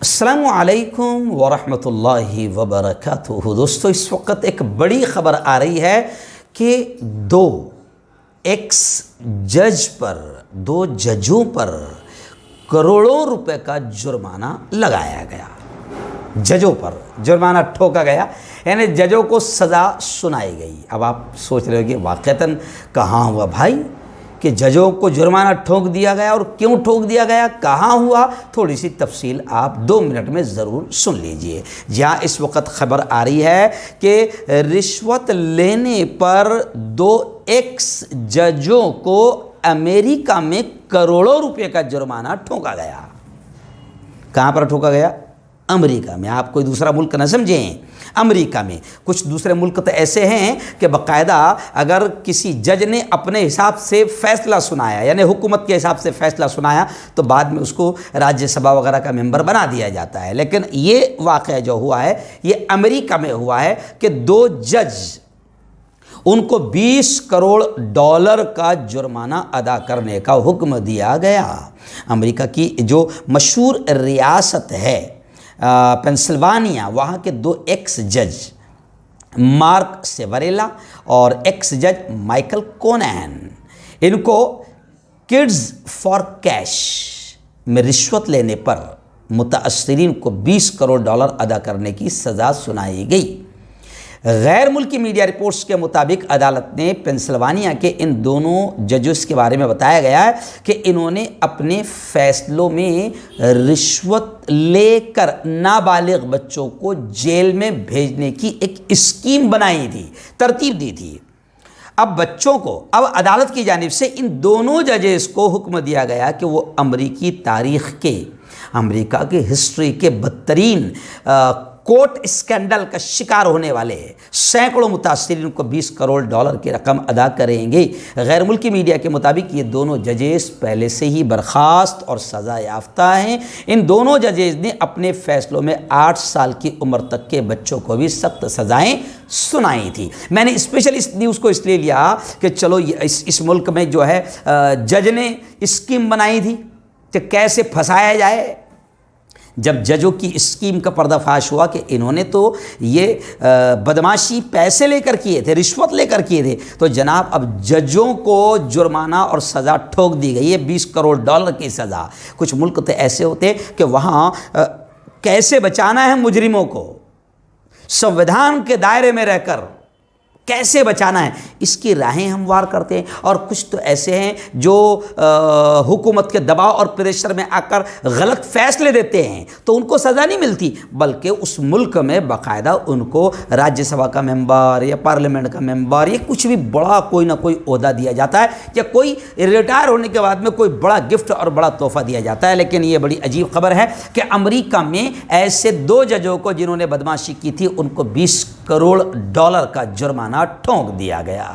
السلام علیکم ورحمۃ اللہ وبرکاتہ۔ دوستو، اس وقت ایک بڑی خبر آ رہی ہے کہ دو ججوں پر کروڑوں روپے کا جرمانہ لگایا گیا۔ ججوں پر جرمانہ ٹھوکا گیا، یعنی ججوں کو سزا سنائی گئی۔ اب آپ سوچ رہے ہو کہ واقعتاً کہاں ہوا بھائی کہ ججوں کو جرمانہ ٹھوک دیا گیا، اور کیوں ٹھوک دیا گیا، کہاں ہوا؟ تھوڑی سی تفصیل آپ 2 منٹ میں ضرور سن لیجئے۔ جہاں اس وقت خبر آ رہی ہے کہ رشوت لینے پر 2 ججوں کو امریکہ میں کروڑوں روپے کا جرمانہ ٹھوکا گیا۔ کہاں پر ٹھوکا گیا؟ امریکہ میں۔ آپ کوئی دوسرا ملک نہ سمجھیں، امریکہ میں۔ کچھ دوسرے ملک تو ایسے ہیں کہ باقاعدہ اگر کسی جج نے اپنے حساب سے فیصلہ سنایا، یعنی حکومت کے حساب سے فیصلہ سنایا، تو بعد میں اس کو راجیہ سبھا وغیرہ کا ممبر بنا دیا جاتا ہے۔ لیکن یہ واقعہ جو ہوا ہے یہ امریکہ میں ہوا ہے کہ 2 جج، ان کو $20 کروڑ کا جرمانہ ادا کرنے کا حکم دیا گیا۔ امریکہ کی جو مشہور ریاست ہے پینسلوانیا، وہاں کے 2 جج مارک سیوریلا اور جج مائیکل کونین، ان کو کڈز فار کیش میں رشوت لینے پر متاثرین کو $20 کروڑ ادا کرنے کی سزا سنائی گئی۔ غیر ملکی میڈیا رپورٹس کے مطابق عدالت نے پینسلوانیا کے ان دونوں ججز کے بارے میں بتایا گیا ہے کہ انہوں نے اپنے فیصلوں میں رشوت لے کر نابالغ بچوں کو جیل میں بھیجنے کی ایک اسکیم بنائی تھی، ترتیب دی تھی۔ اب عدالت کی جانب سے ان دونوں ججز کو حکم دیا گیا کہ وہ امریکی تاریخ کے، امریکہ کی ہسٹری کے بدترین کوٹ اسکینڈل کا شکار ہونے والے سینکڑوں متاثرین کو $20 کروڑ کی رقم ادا کریں گے۔ غیر ملکی میڈیا کے مطابق یہ دونوں ججز پہلے سے ہی برخاست اور سزا یافتہ ہیں۔ ان دونوں ججز نے اپنے فیصلوں میں 8 سال کی عمر تک کے بچوں کو بھی سخت سزائیں سنائی تھی۔ میں نے اسپیشل اس نیوز کو اس لیے لیا کہ چلو اس ملک میں جو ہے جج نے اسکیم بنائی تھی کہ کیسے پھنسایا جائے۔ جب ججوں کی اسکیم کا پردہ فاش ہوا کہ انہوں نے تو یہ بدماشی پیسے لے کر کیے تھے، رشوت لے کر کیے تھے، تو جناب اب ججوں کو جرمانہ اور سزا ٹھوک دی گئی ہے، $20 کروڑ کی سزا۔ کچھ ملک تو ایسے ہوتے کہ وہاں کیسے بچانا ہے مجرموں کو، سنویدھان کے دائرے میں رہ کر کیسے بچانا ہے، اس کی راہیں ہموار کرتے ہیں۔ اور کچھ تو ایسے ہیں جو حکومت کے دباؤ اور پریشر میں آ کر غلط فیصلے دیتے ہیں تو ان کو سزا نہیں ملتی، بلکہ اس ملک میں باقاعدہ ان کو راجیہ سبھا کا ممبر یا پارلیمنٹ کا ممبر یا کچھ بھی بڑا کوئی نہ کوئی عہدہ دیا جاتا ہے، یا کوئی ریٹائر ہونے کے بعد میں کوئی بڑا گفٹ اور بڑا تحفہ دیا جاتا ہے۔ لیکن یہ بڑی عجیب خبر ہے کہ امریکہ میں ایسے 2 ججوں کو جنہوں نے بدماشی کی تھی، ان کو $20 کروڑ کا جرمانہ ٹھونک دیا گیا۔